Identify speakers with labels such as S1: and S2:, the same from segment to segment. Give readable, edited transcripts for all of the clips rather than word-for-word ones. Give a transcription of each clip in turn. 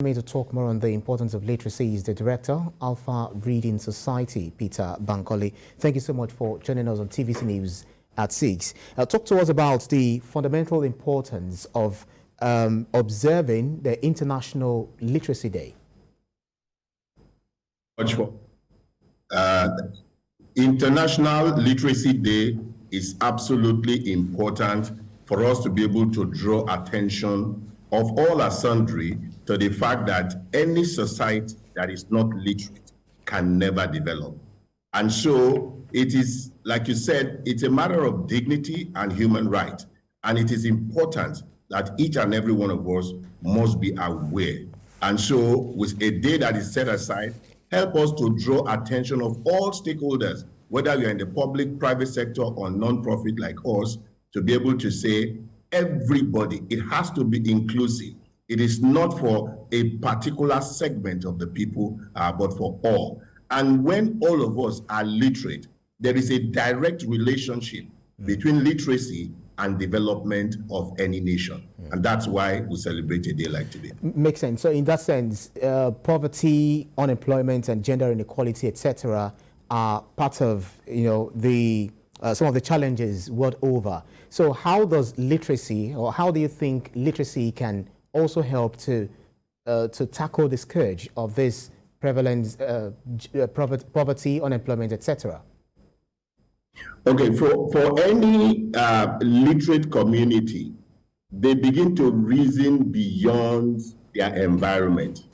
S1: Me to talk more on the importance of literacy is the director, AIFA Reading Society, Peter Bamkole. Thank you so much for joining us on TVC News at 6. Talk to us about the fundamental importance of observing the International Literacy Day.
S2: International Literacy Day is absolutely important for us to be able to draw attention of all and sundry to the fact that any society that is not literate can never develop. And so it is, like you said, it's a matter of dignity and human right. And it is important that each and every one of us must be aware. And so with a day that is set aside, help us to draw attention of all stakeholders, whether you're in the public, private sector, or non-profit like us, to be able to say, everybody, it has to be inclusive. It is not for a particular segment of the people, but for all. And when all of us are literate, there is a direct relationship between literacy and development of any nation. And that's why we celebrate a day like today.
S1: Makes sense. So in that sense, poverty, unemployment, and gender inequality, etc., are part of, the some of the challenges world over. So how does literacy, or how do you think literacy can also help to tackle the scourge of this prevalent poverty, unemployment, etc.?
S2: Okay, for any literate community, they begin to reason beyond their environment.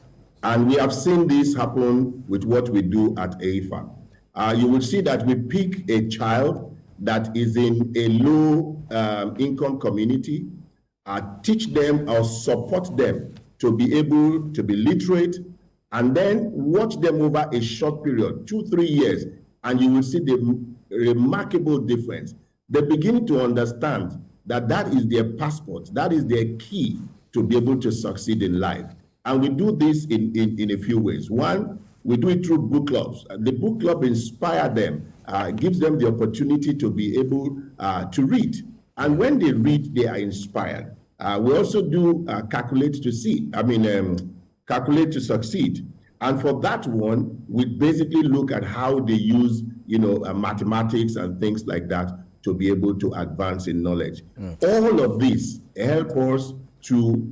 S2: And we have seen this happen with what we do at AIFA. You will see that we pick a child that is in a low income community, teach them or support them to be able to be literate, and then watch them over a short period, 2-3 years, and you will see the remarkable difference. They begin to understand that that is their passport, that is their key to be able to succeed in life. And we do this in a few ways. One, we do it through book clubs. The book club inspires them, gives them the opportunity to be able to read. And when they read, they are inspired. We also do calculate to succeed. And for that one, we basically look at how they use, mathematics and things like that to be able to advance in knowledge. All of this help us to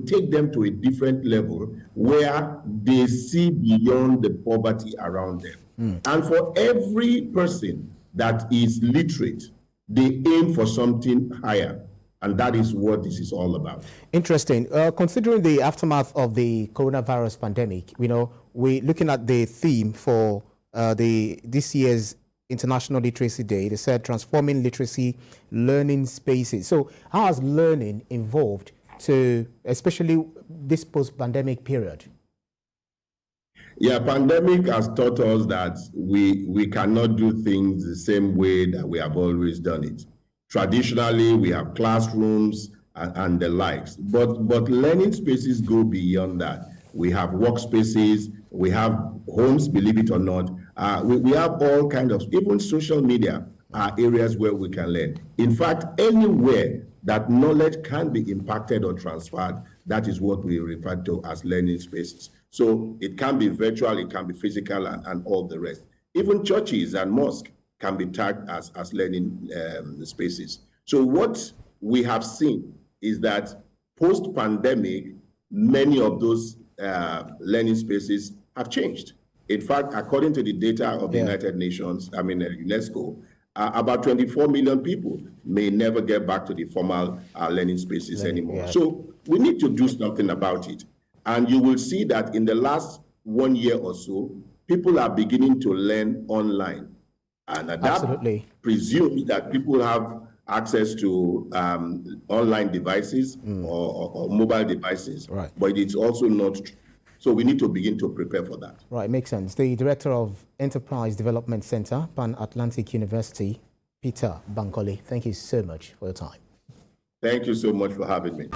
S2: take them to a different level where they see beyond the poverty around them. And for every person that is literate, they aim for something higher. And that is what this is all about.
S1: Interesting. Considering the aftermath of the coronavirus pandemic, we're looking at the theme for this year's International Literacy Day. They said transforming literacy learning spaces. So how has learning evolved to especially this post-pandemic period?
S2: Yeah, pandemic has taught us that we cannot do things the same way that we have always done it. Traditionally, we have classrooms and the likes, but learning spaces go beyond that. We have workspaces, we have homes, believe it or not. We have all kinds of, even social media are areas where we can learn. In fact, anywhere that knowledge can be impacted or transferred, that is what we refer to as learning spaces. So it can be virtual, it can be physical, and all the rest. Even churches and mosques can be tagged as learning spaces. So what we have seen is that post-pandemic, many of those learning spaces have changed. In fact, according to the data of the United Nations, UNESCO, about 24 million people may never get back to the formal learning spaces anymore. Yeah. So we need to do something about it. And you will see that in the last 1 year or so, people are beginning to learn online. And that presumes that people have access to online devices or mobile devices.
S1: Right.
S2: But it's also not true. So we need to begin to prepare for that.
S1: Right, makes sense. The Director of Enterprise Development Center, Pan-Atlantic University, Peter Bamkole, thank you so much for your time.
S2: Thank you so much for having me.